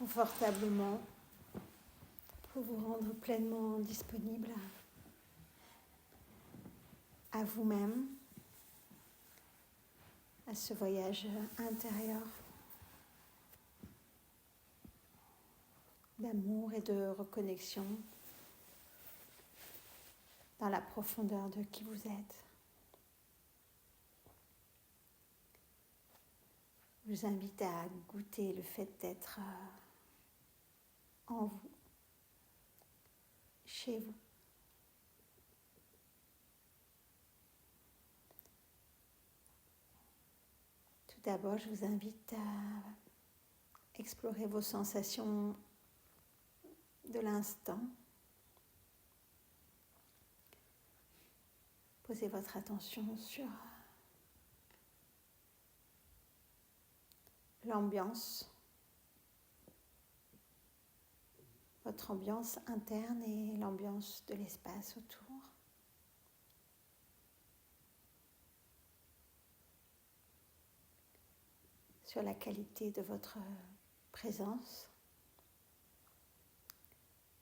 confortablement pour vous rendre pleinement disponible à vous-même, à ce voyage intérieur d'amour et de reconnexion dans la profondeur de qui vous êtes. Je vous invite à goûter le fait d'être en vous, chez vous. Tout d'abord, je vous invite à explorer vos sensations de l'instant. Posez votre attention sur l'ambiance, votre ambiance interne et l'ambiance de l'espace autour. Sur la qualité de votre présence,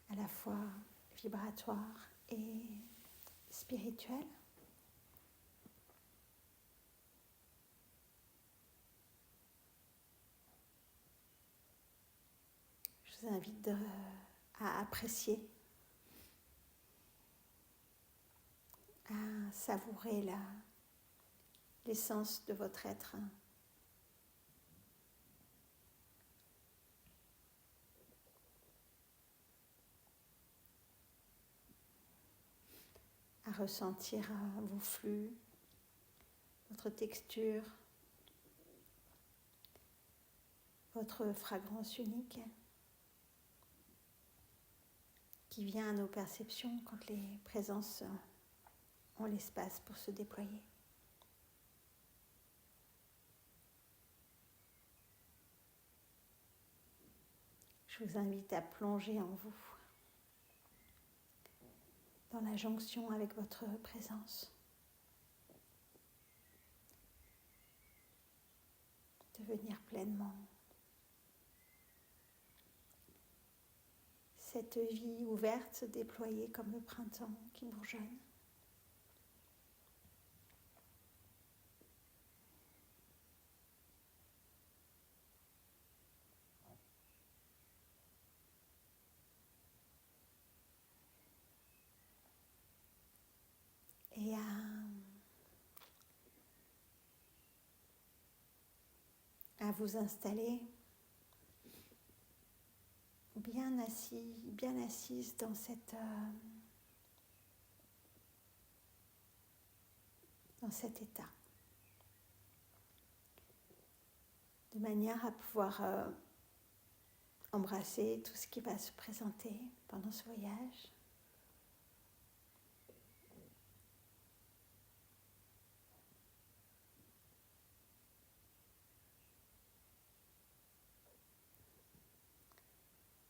à la fois vibratoire et spirituelle. Je vous invite à apprécier, à savourer l'essence de votre être. À ressentir vos flux, votre texture, votre fragrance unique qui vient à nos perceptions quand les présences ont l'espace pour se déployer. Je vous invite à plonger en vous, dans la jonction avec votre présence. Devenir pleinement cette vie ouverte, déployée comme le printemps qui bourgeonne. Et à vous installer bien assis, bien assise dans cet état. De manière à pouvoir embrasser tout ce qui va se présenter pendant ce voyage.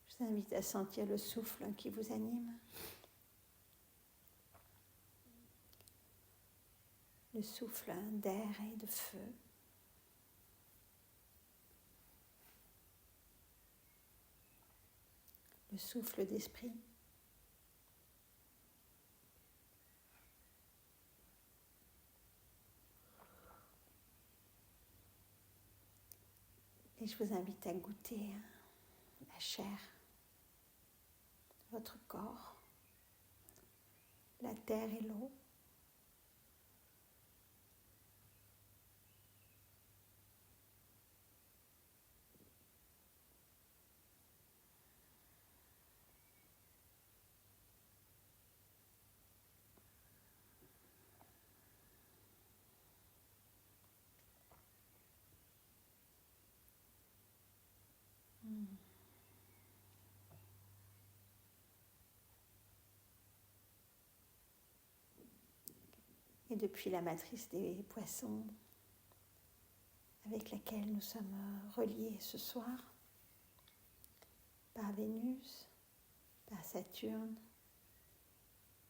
Je vous invite à sentir le souffle qui vous anime. Le souffle d'air et de feu. Le souffle d'esprit. Et je vous invite à goûter la chair de votre corps, la terre et l'eau. Et depuis la matrice des poissons avec laquelle nous sommes reliés ce soir, par Vénus, par Saturne,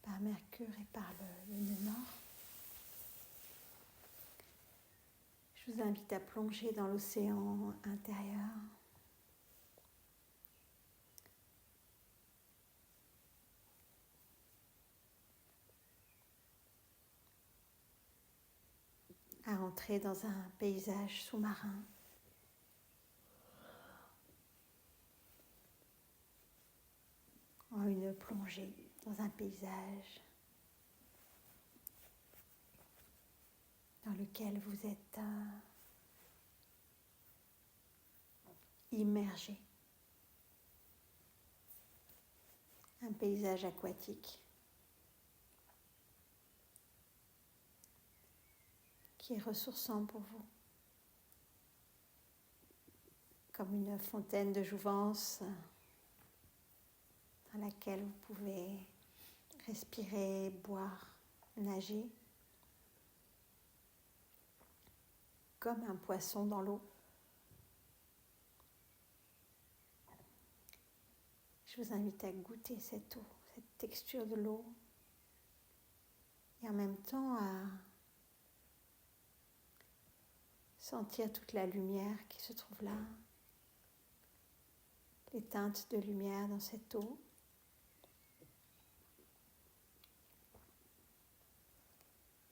par Mercure et par le nœud nord, je vous invite à plonger dans l'océan intérieur, à entrer dans un paysage sous-marin. En une plongée dans un paysage dans lequel vous êtes immergé. Un paysage aquatique qui est ressourçant pour vous, comme une fontaine de jouvence dans laquelle vous pouvez respirer, boire, nager, comme un poisson dans l'eau. Je vous invite à goûter cette eau, cette texture de l'eau, et en même temps à sentir toute la lumière qui se trouve là, les teintes de lumière dans cette eau.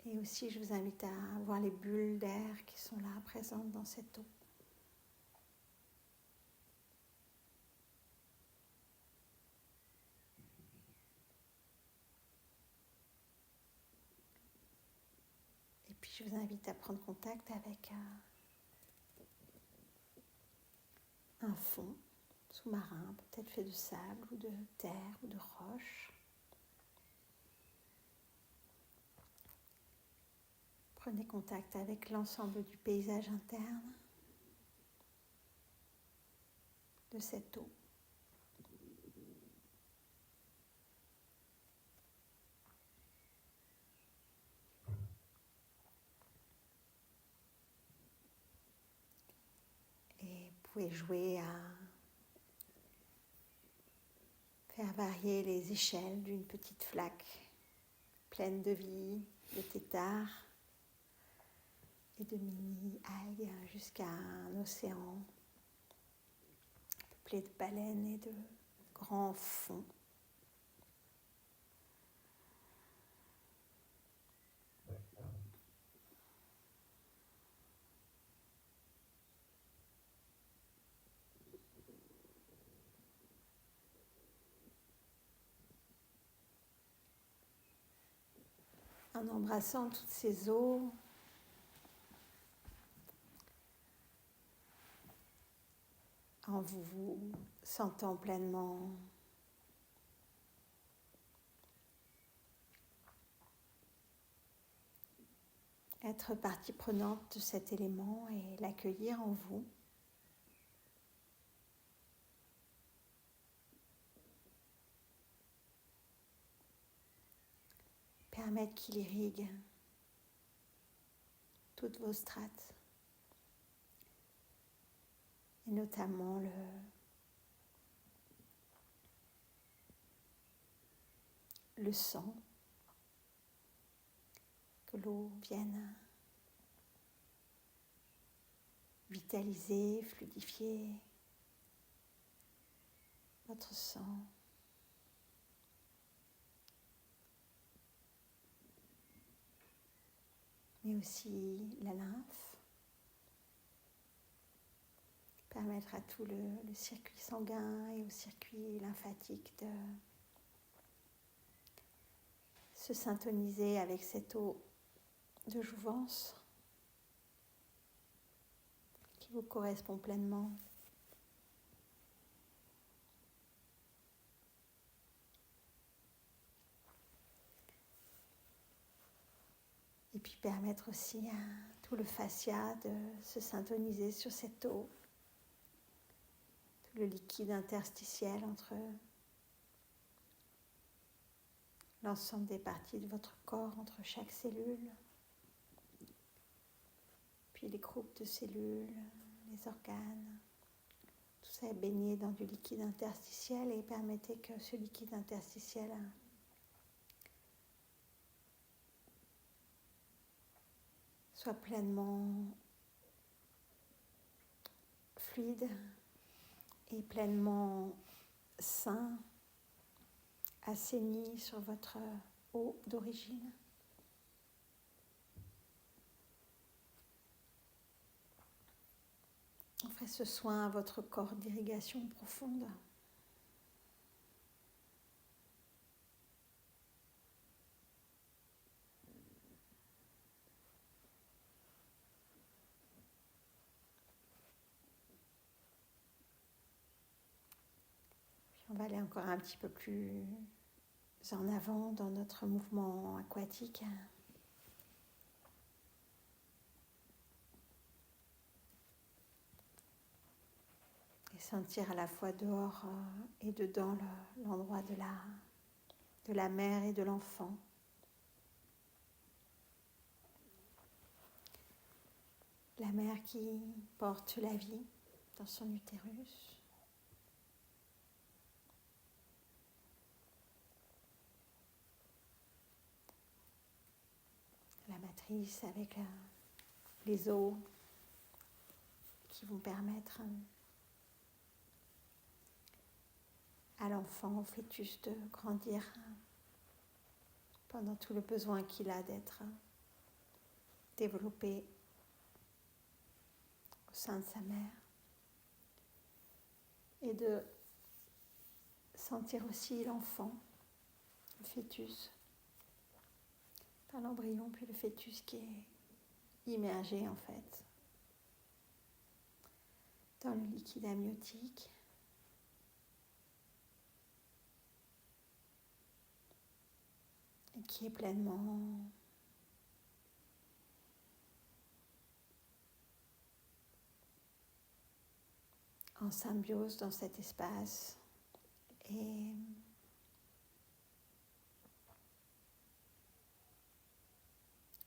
Et aussi, je vous invite à voir les bulles d'air qui sont là, présentes dans cette eau. Et puis, je vous invite à prendre contact avec un fond sous-marin, peut-être fait de sable ou de terre ou de roche. Prenez contact avec l'ensemble du paysage interne de cette eau. Et vous pouvez jouer à faire varier les échelles d'une petite flaque pleine de vie, de têtards et de mini-algues jusqu'à un océan peuplé de baleines et de grands fonds. En embrassant toutes ces eaux, en vous sentant pleinement être partie prenante de cet élément et l'accueillir en vous. Permettre qu'il irrigue toutes vos strates, et notamment le sang, que l'eau vienne vitaliser, fluidifier votre sang. Mais aussi la lymphe, permettre à tout le circuit sanguin et au circuit lymphatique de se syntoniser avec cette eau de jouvence qui vous correspond pleinement. Et puis permettre aussi à tout le fascia de se syntoniser sur cette eau, tout le liquide interstitiel entre l'ensemble des parties de votre corps, entre chaque cellule, puis les groupes de cellules, les organes. Tout ça est baigné dans du liquide interstitiel et permettez que ce liquide interstitiel soit pleinement fluide et pleinement sain, assaini sur votre eau d'origine. Offrez ce soin à votre corps d'irrigation profonde. Puis on va aller encore un petit peu plus en avant dans notre mouvement aquatique. Et sentir à la fois dehors et dedans l'endroit de la mère et de l'enfant. La mère qui porte la vie dans son utérus. La matrice avec les os qui vont permettre à l'enfant, au fœtus, de grandir pendant tout le besoin qu'il a d'être développé au sein de sa mère. Et de sentir aussi l'enfant, le fœtus, par l'embryon, puis le fœtus qui est immergé en fait dans le liquide amniotique. Et qui est pleinement en symbiose dans cet espace et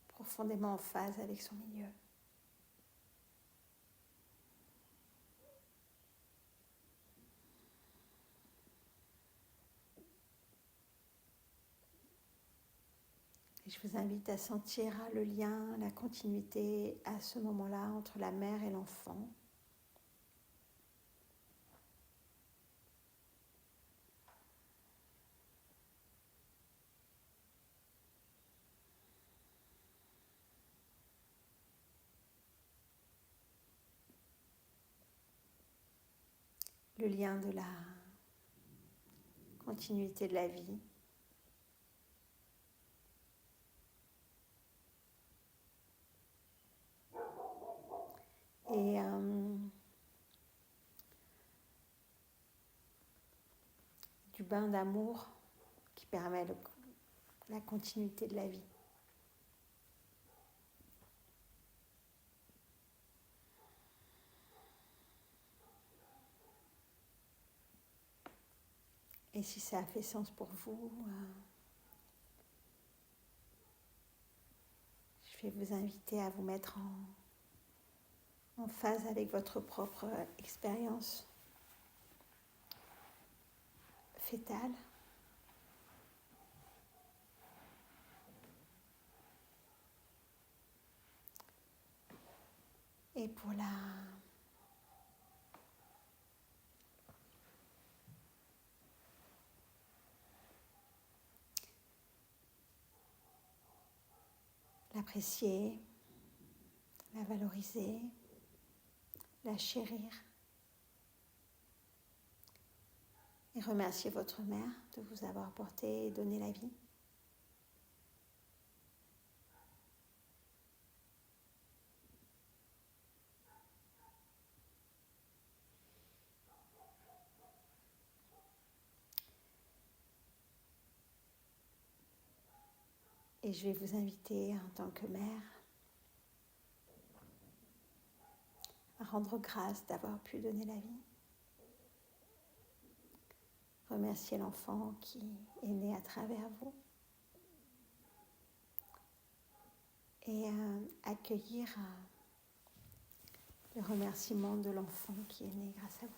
profondément en phase avec son milieu. Et je vous invite à sentir le lien, la continuité à ce moment-là entre la mère et l'enfant. Le lien de la continuité de la vie. Et du bain d'amour qui permet la continuité de la vie. Et si ça a fait sens pour vous, je vais vous inviter à vous mettre en phase avec votre propre expérience fœtale. Et pour l'apprécier, la valoriser, la chérir et remercier votre mère de vous avoir porté et donné la vie. Et je vais vous inviter en tant que mère à rendre grâce d'avoir pu donner la vie. Remercier l'enfant qui est né à travers vous. Et accueillir le remerciement de l'enfant qui est né grâce à vous.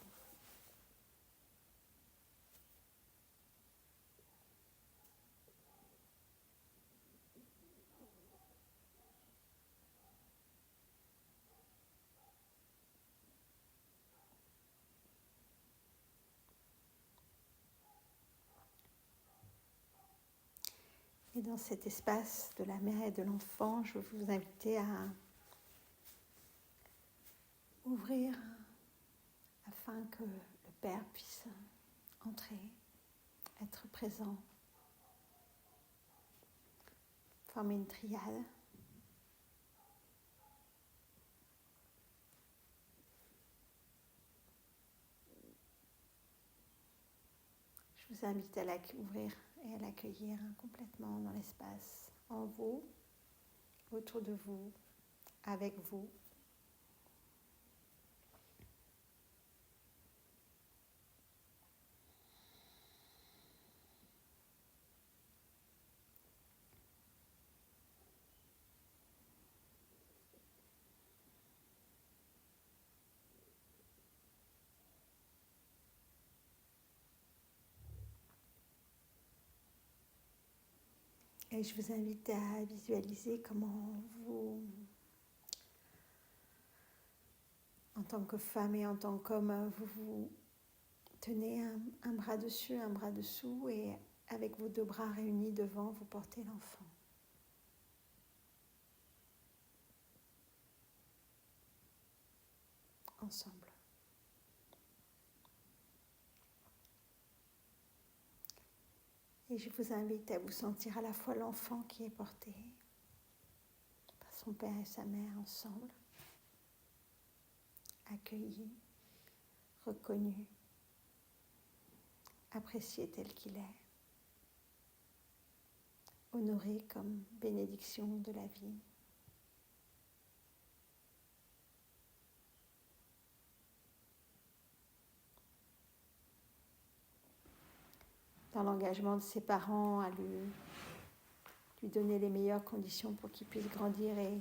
Et dans cet espace de la mère et de l'enfant, je veux vous inviter à ouvrir afin que le Père puisse entrer, être présent, former une triade. Je vous invite à l'ouvrir et à l'accueillir complètement dans l'espace, en vous, autour de vous, avec vous. Et je vous invite à visualiser comment vous, en tant que femme et en tant qu'homme, vous vous tenez un bras dessus, un bras dessous, et avec vos deux bras réunis devant, vous portez l'enfant. Ensemble. Et je vous invite à vous sentir à la fois l'enfant qui est porté par son père et sa mère ensemble, accueilli, reconnu, apprécié tel qu'il est, honoré comme bénédiction de la vie. Dans l'engagement de ses parents à lui donner les meilleures conditions pour qu'il puisse grandir et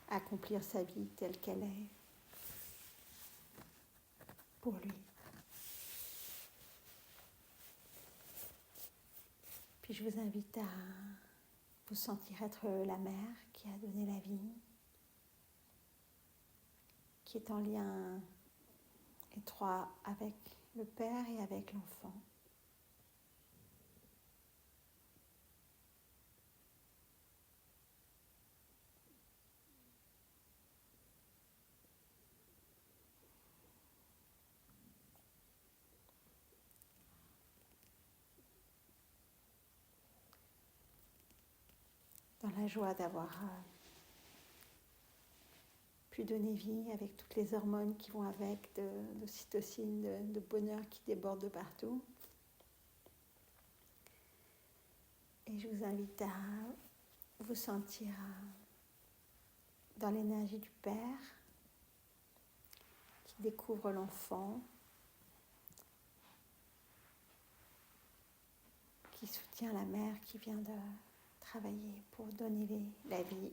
accomplir sa vie telle qu'elle est pour lui. Puis je vous invite à vous sentir être la mère qui a donné la vie, qui est en lien étroit avec le père et avec l'enfant. Dans la joie d'avoir pu donner vie avec toutes les hormones qui vont avec, d'ocytocine, de bonheur qui déborde de partout. Et je vous invite à vous sentir dans l'énergie du Père qui découvre l'enfant, qui soutient la mère qui vient de travailler pour donner la vie.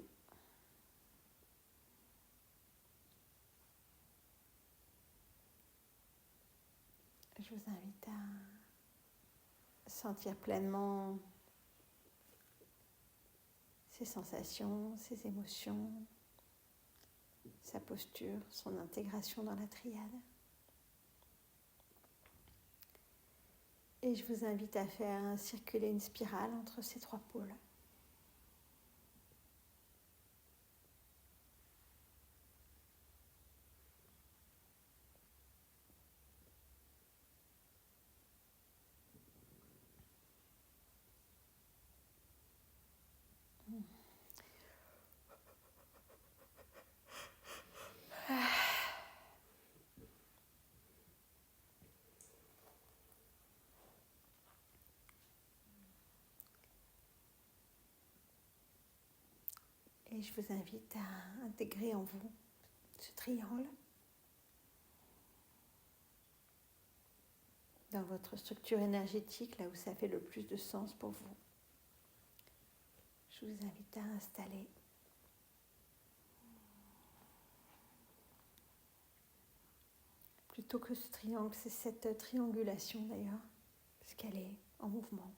Je vous invite à sentir pleinement ses sensations, ses émotions, sa posture, son intégration dans la triade. Et je vous invite à faire circuler une spirale entre ces trois pôles. Et je vous invite à intégrer en vous ce triangle dans votre structure énergétique, là où ça fait le plus de sens pour vous. Je vous invite à installer plutôt que ce triangle, c'est cette triangulation d'ailleurs, parce qu'elle est en mouvement.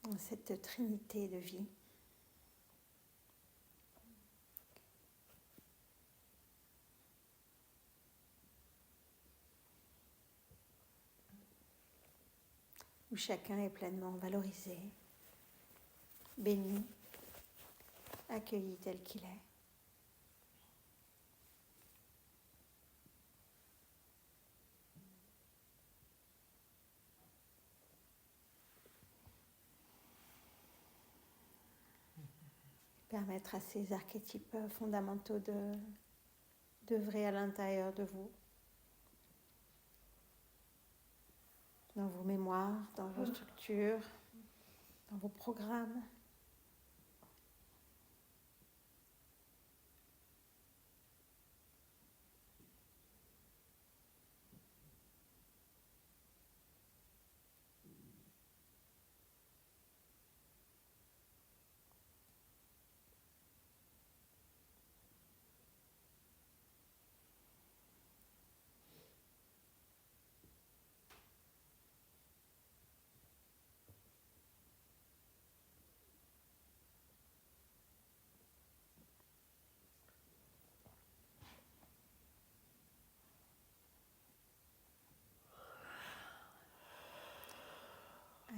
Dans cette trinité de vie. où chacun est pleinement valorisé, béni, accueilli tel qu'il est. Permettre à ces archétypes fondamentaux d'œuvrer à l'intérieur de vous, dans vos mémoires, dans vos structures, dans vos programmes.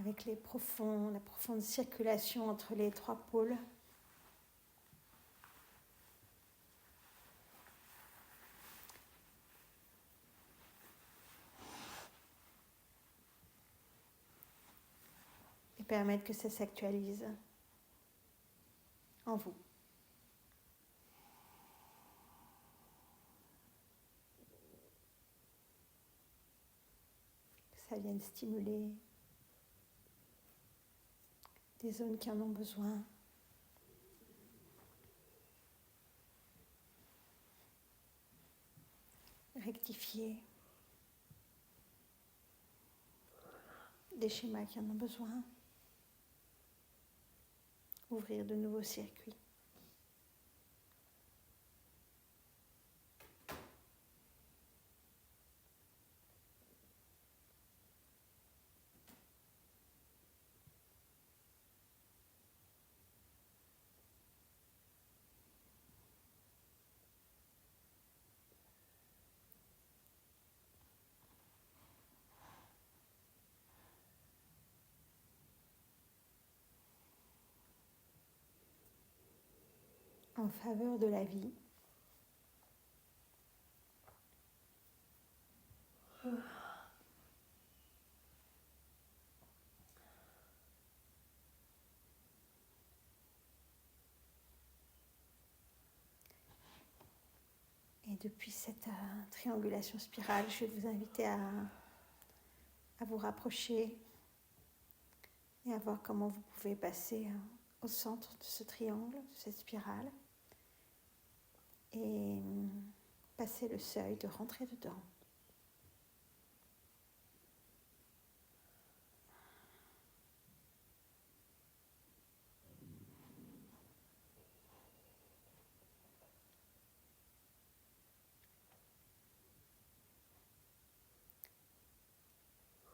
Avec la profonde circulation entre les trois pôles. Et permettre que ça s'actualise en vous. Que ça vienne stimuler des zones qui en ont besoin. Rectifier des schémas qui en ont besoin. Ouvrir de nouveaux circuits. En faveur de la vie. Et depuis cette triangulation spirale, je vais vous inviter à vous rapprocher et à voir comment vous pouvez passer au centre de ce triangle, de cette spirale, et passer le seuil, de rentrer dedans.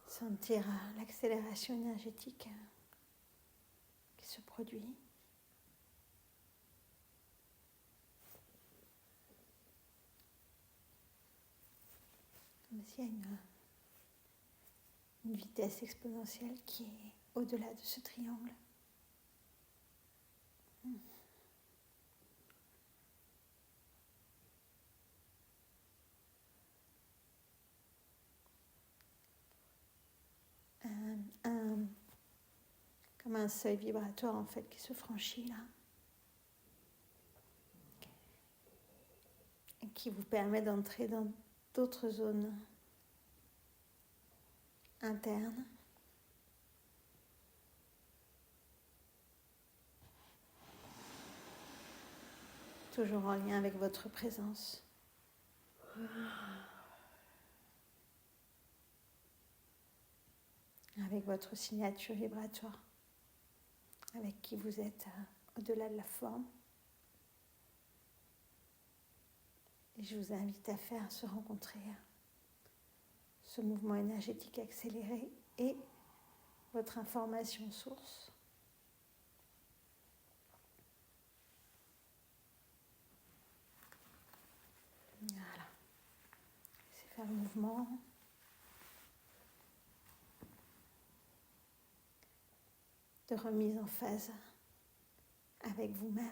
Sentir l'accélération énergétique qui se produit. Comme s'il y a une vitesse exponentielle qui est au-delà de ce triangle. Comme un seuil vibratoire en fait qui se franchit là. Et qui vous permet d'entrer dans d'autres zones internes. Toujours en lien avec votre présence. Avec votre signature vibratoire. Avec qui vous êtes au-delà de la forme. Et je vous invite à faire se rencontrer ce mouvement énergétique accéléré et votre information source. Voilà. C'est faire le mouvement. de remise en phase avec vous-même.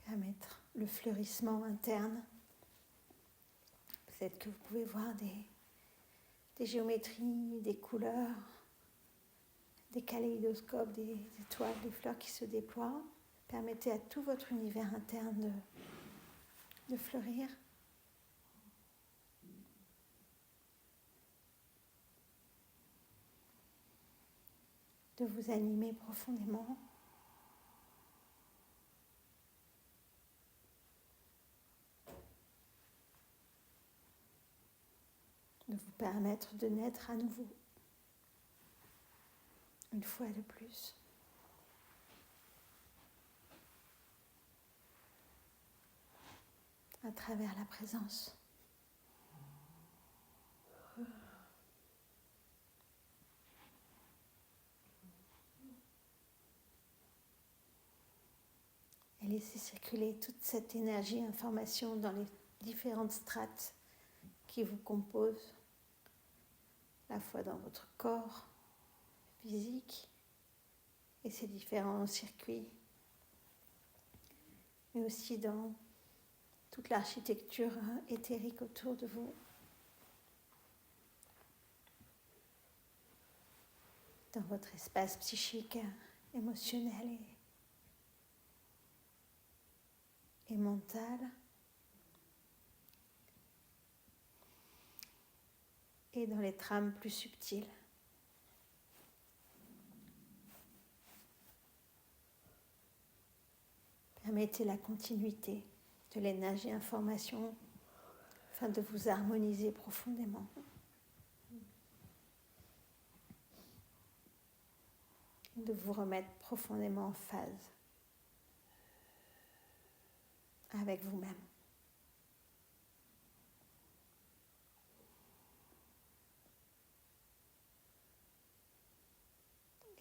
Permettre le fleurissement interne. Peut-être que vous pouvez voir des géométries, des couleurs, des kaléidoscopes, des étoiles, des fleurs qui se déploient. Permettez à tout votre univers interne de fleurir. De vous animer profondément. De vous permettre de naître à nouveau, une fois de plus. À travers la présence. Et laissez circuler toute cette énergie, information dans les différentes strates qui vous composent, à la fois dans votre corps physique et ses différents circuits, mais aussi dans toute l'architecture éthérique autour de vous, dans votre espace psychique, émotionnel et mental, et dans les trames plus subtiles. Permettez la continuité de l'énergie information afin de vous harmoniser profondément. De vous remettre profondément en phase avec vous-même.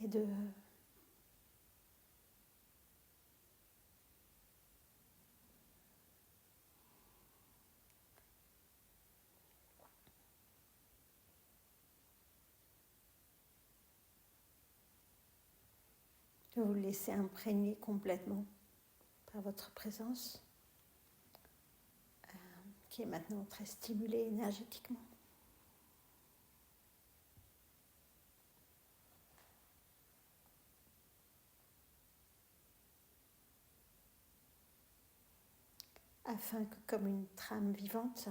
Et de vous laisser imprégner complètement par votre présence, qui est maintenant très stimulée énergétiquement. Afin que, comme une trame vivante,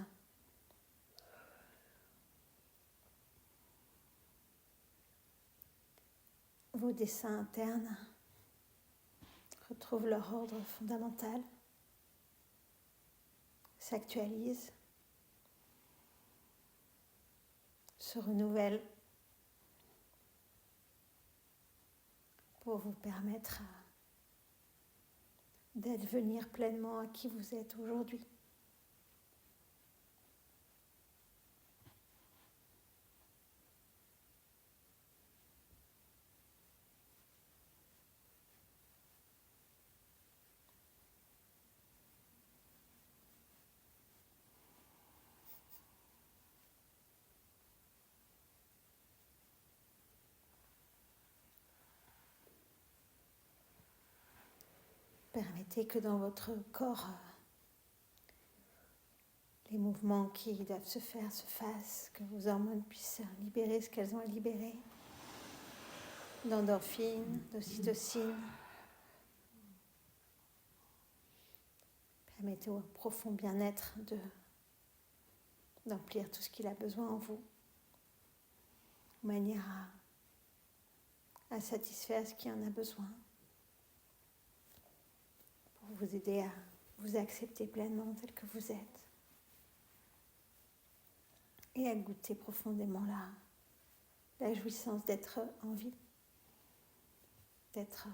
vos dessins internes retrouvent leur ordre fondamental, s'actualisent, se renouvellent pour vous permettre d'advenir pleinement à qui vous êtes aujourd'hui. Permettez que dans votre corps, les mouvements qui doivent se fassent, que vos hormones puissent libérer ce qu'elles ont à libérer, d'endorphines, d'ocytocine. Permettez au profond bien-être d'emplir tout ce qu'il a besoin en vous, de manière à satisfaire ce qui en a besoin, pour vous aider à vous accepter pleinement tel que vous êtes et à goûter profondément la jouissance d'être en vie, d'être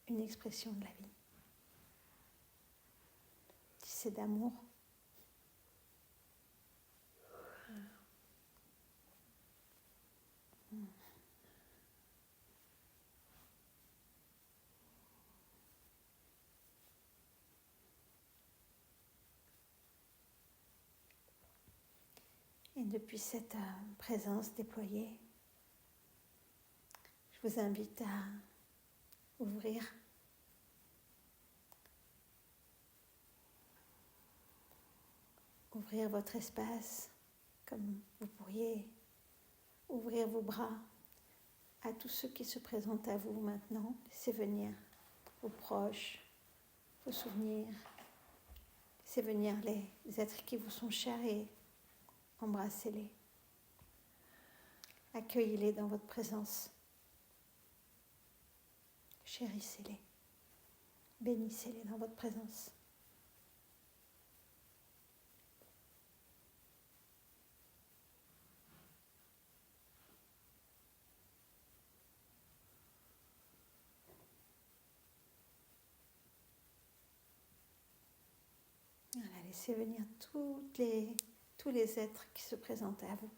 une expression de la vie, tissée d'amour. depuis cette présence déployée, je vous invite à ouvrir votre espace comme vous pourriez ouvrir vos bras à tous ceux qui se présentent à vous maintenant. Laissez venir vos proches, vos souvenirs. Laissez venir les êtres qui vous sont chers et embrassez-les. Accueillez-les dans votre présence. Chérissez-les. Bénissez-les dans votre présence. Voilà, laissez venir tous les êtres qui se présentent à vous.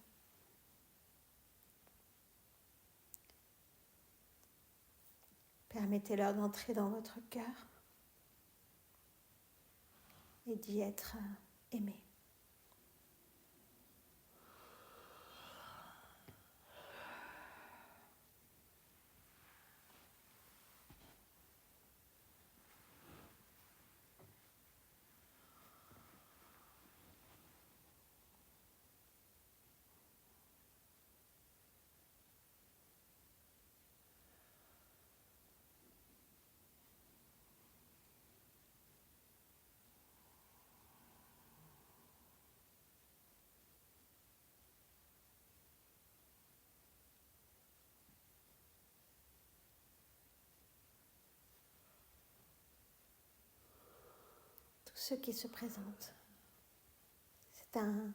Permettez-leur d'entrer dans votre cœur et d'y être aimés. Tous ceux qui se présentent. C'est un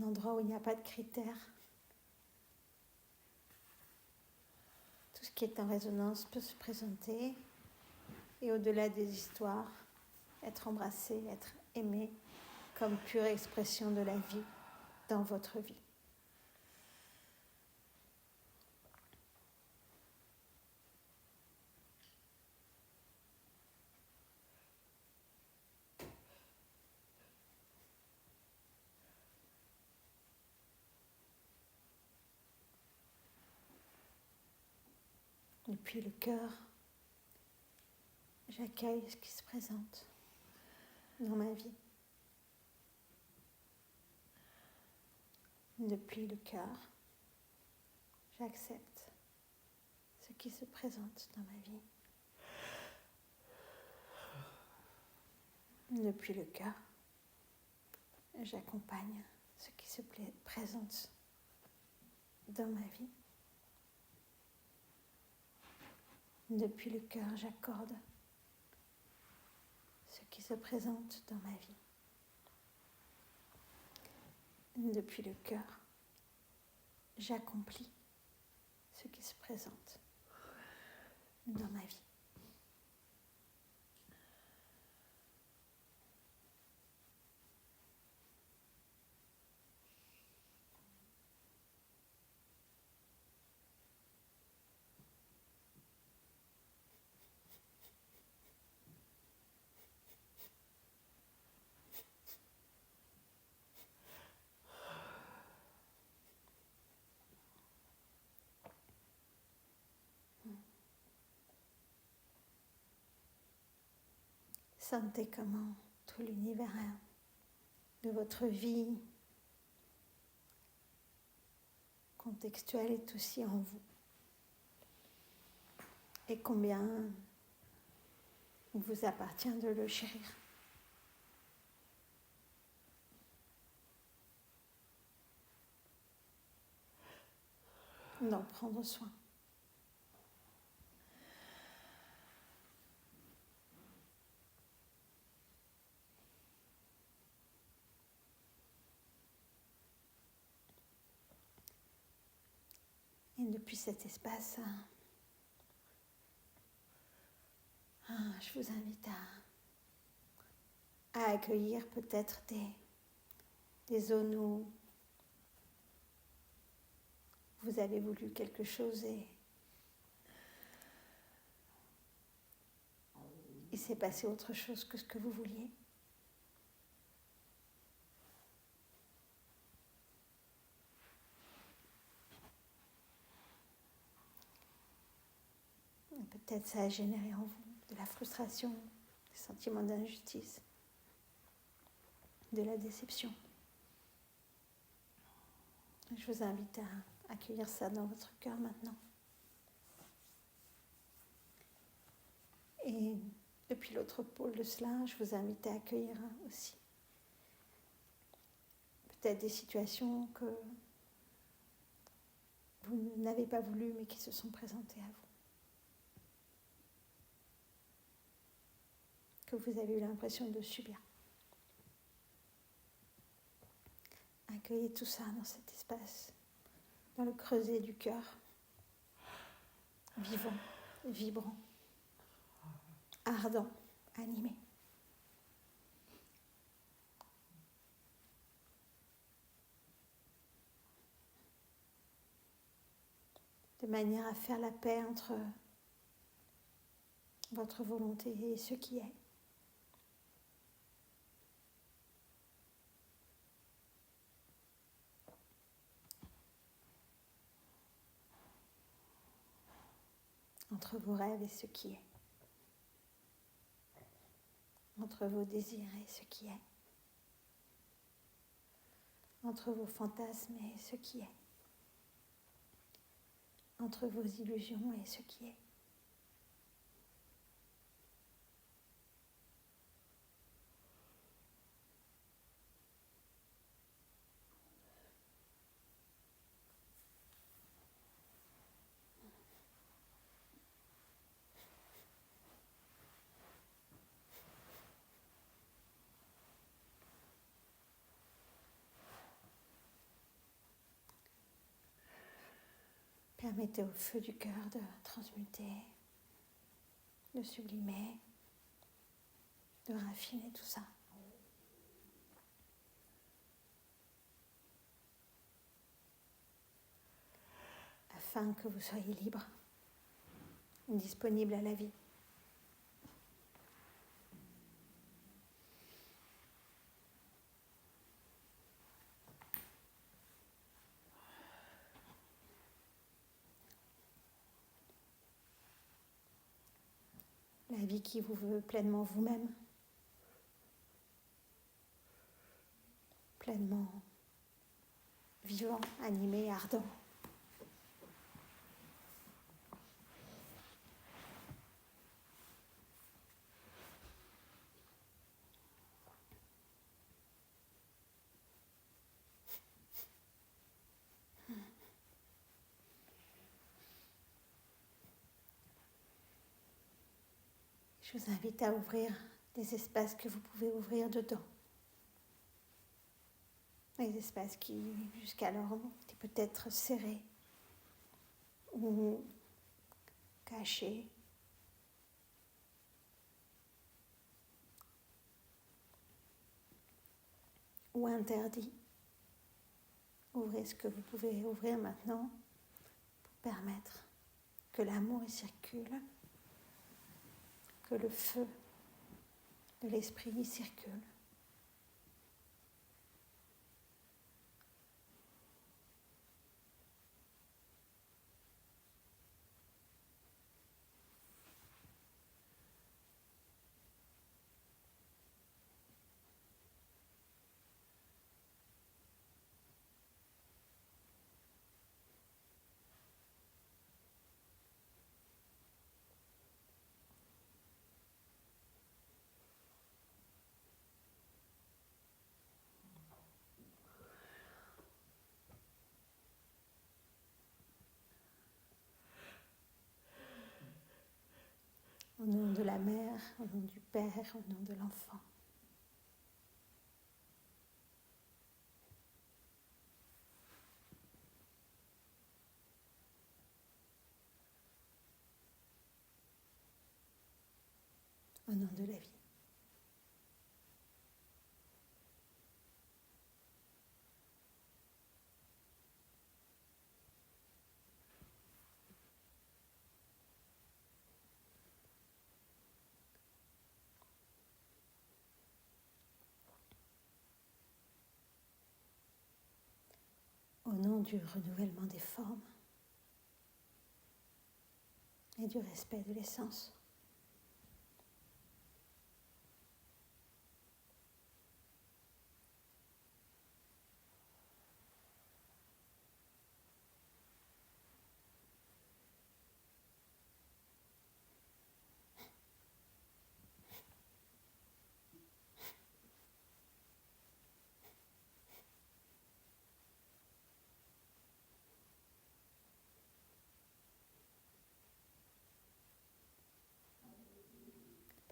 endroit où il n'y a pas de critères. Tout ce qui est en résonance peut se présenter et au-delà des histoires, être embrassé, être aimé comme pure expression de la vie dans votre vie. Depuis le cœur, j'accueille ce qui se présente dans ma vie. Depuis le cœur, j'accepte ce qui se présente dans ma vie. Depuis le cœur, j'accompagne ce qui se présente dans ma vie. Depuis le cœur, j'accorde ce qui se présente dans ma vie. Depuis le cœur, j'accomplis ce qui se présente dans ma vie. Sentez comment tout l'univers de votre vie contextuelle est aussi en vous. Et combien il vous appartient de le chérir. D'en prendre soin. Et depuis cet espace, je vous invite à accueillir peut-être des zones où vous avez voulu quelque chose et il s'est passé autre chose que ce que vous vouliez. peut-être ça a généré en vous de la frustration, des sentiments d'injustice, de la déception. Je vous invite à accueillir ça dans votre cœur maintenant. Et depuis l'autre pôle de cela, je vous invite à accueillir aussi peut-être des situations que vous n'avez pas voulu mais qui se sont présentées à vous. Que vous avez eu l'impression de subir. Accueillez tout ça dans cet espace, dans le creuset du cœur, vivant, vibrant, ardent, animé. De manière à faire la paix entre votre volonté et ce qui est. Entre vos rêves et ce qui est. Entre vos désirs et ce qui est. Entre vos fantasmes et ce qui est. Entre vos illusions et ce qui est. Permettez au feu du cœur de transmuter, de sublimer, de raffiner tout ça. Afin que vous soyez libre, disponible à la vie. La vie qui vous veut pleinement vous-même, pleinement vivant, animé, ardent. Je vous invite à ouvrir des espaces que vous pouvez ouvrir dedans. Des espaces qui, jusqu'alors, étaient peut-être serrés ou cachés. Ou interdits. Ouvrez ce que vous pouvez ouvrir maintenant pour permettre que l'amour y circule, que le feu de l'esprit y circule. Au nom de la mère, au nom du père, au nom de l'enfant. Au nom de la vie. Au nom du renouvellement des formes, et du respect de l'essence.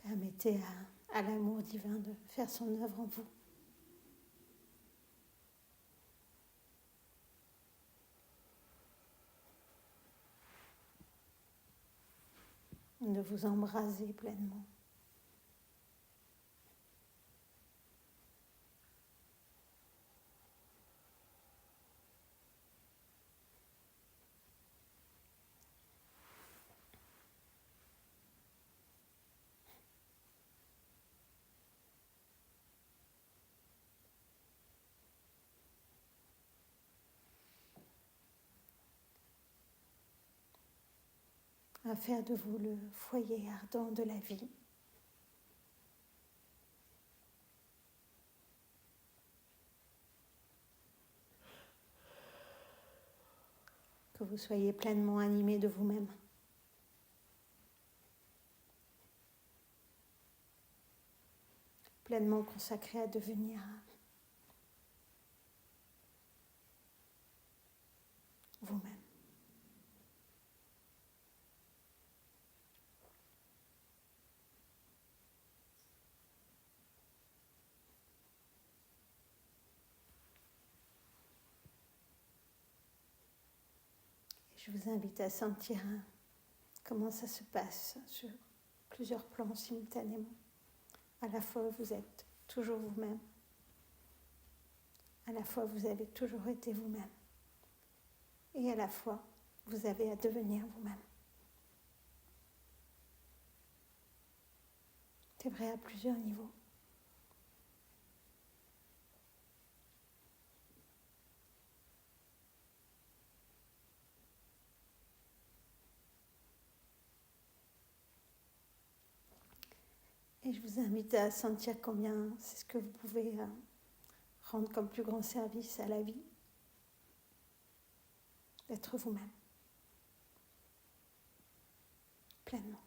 Permettez à l'amour divin de faire son œuvre en vous. De vous embraser pleinement. À faire de vous le foyer ardent de la vie. Que vous soyez pleinement animé de vous-même. Pleinement consacré à devenir vous-même. Je vous invite à sentir comment ça se passe sur plusieurs plans simultanément. À la fois, vous êtes toujours vous-même. À la fois, vous avez toujours été vous-même. Et à la fois, vous avez à devenir vous-même. C'est vrai à plusieurs niveaux. Et je vous invite à sentir combien c'est ce que vous pouvez rendre comme plus grand service à la vie, d'être vous-même, pleinement,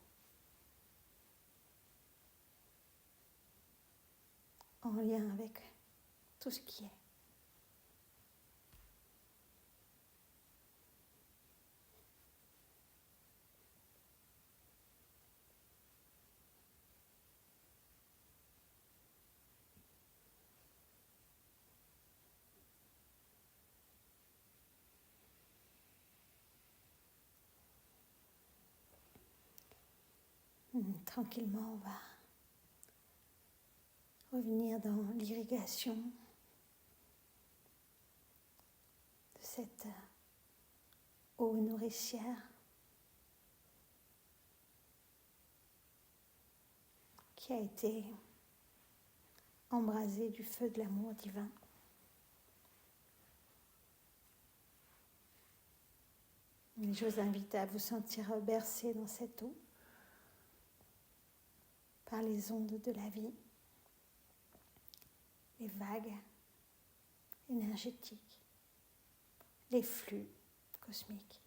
en lien avec tout ce qui est. Tranquillement, on va revenir dans l'irrigation de cette eau nourricière qui a été embrasée du feu de l'amour divin. Et je vous invite à vous sentir bercé dans cette eau par les ondes de la vie, les vagues énergétiques, les flux cosmiques.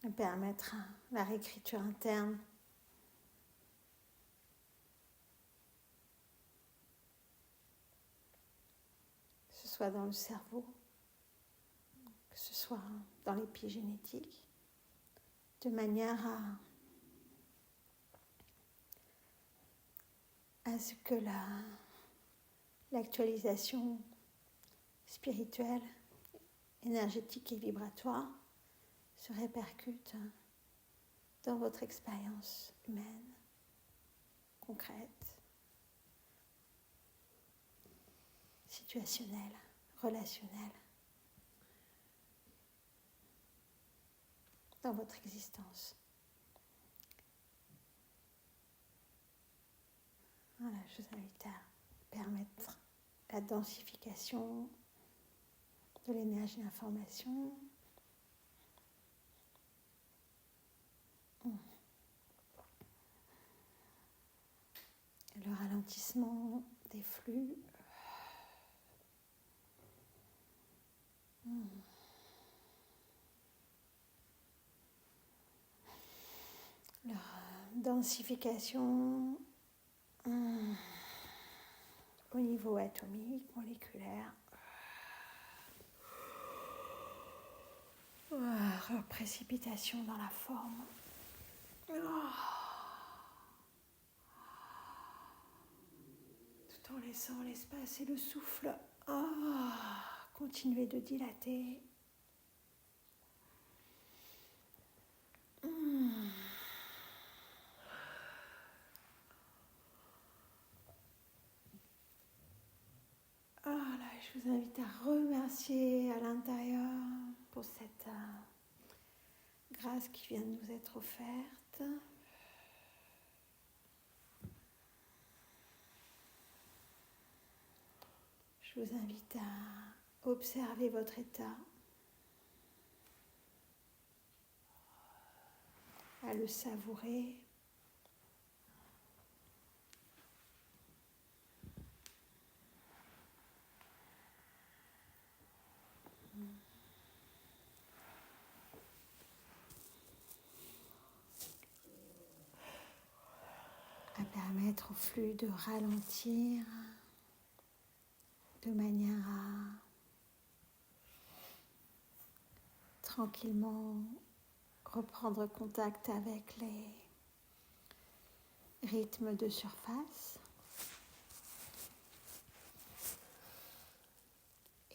Et permettre la réécriture interne que ce soit dans le cerveau, que ce soit dans l'épigénétique, de manière à ce que l'actualisation spirituelle, énergétique et vibratoire se répercute dans votre expérience humaine, concrète, situationnelle, relationnelle, dans votre existence. Voilà, je vous invite à permettre la densification de l'énergie d'information. Le ralentissement des flux. Leur densification au niveau atomique, moléculaire. Leur précipitation dans la forme. Tout en laissant l'espace et le souffle continuer de dilater. Voilà, je vous invite à remercier à l'intérieur pour cette grâce qui vient de nous être offerte. Je vous invite à observer votre état, à le savourer. À permettre au flux de ralentir de manière à tranquillement reprendre contact avec les rythmes de surface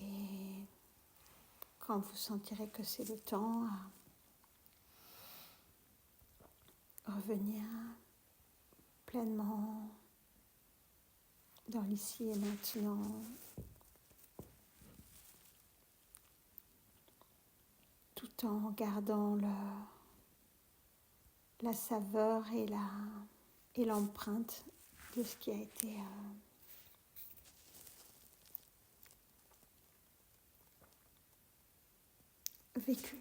et quand vous sentirez que c'est le temps, revenir pleinement dans l'ici et maintenant, tout en gardant la saveur et l'empreinte de ce qui a été vécu.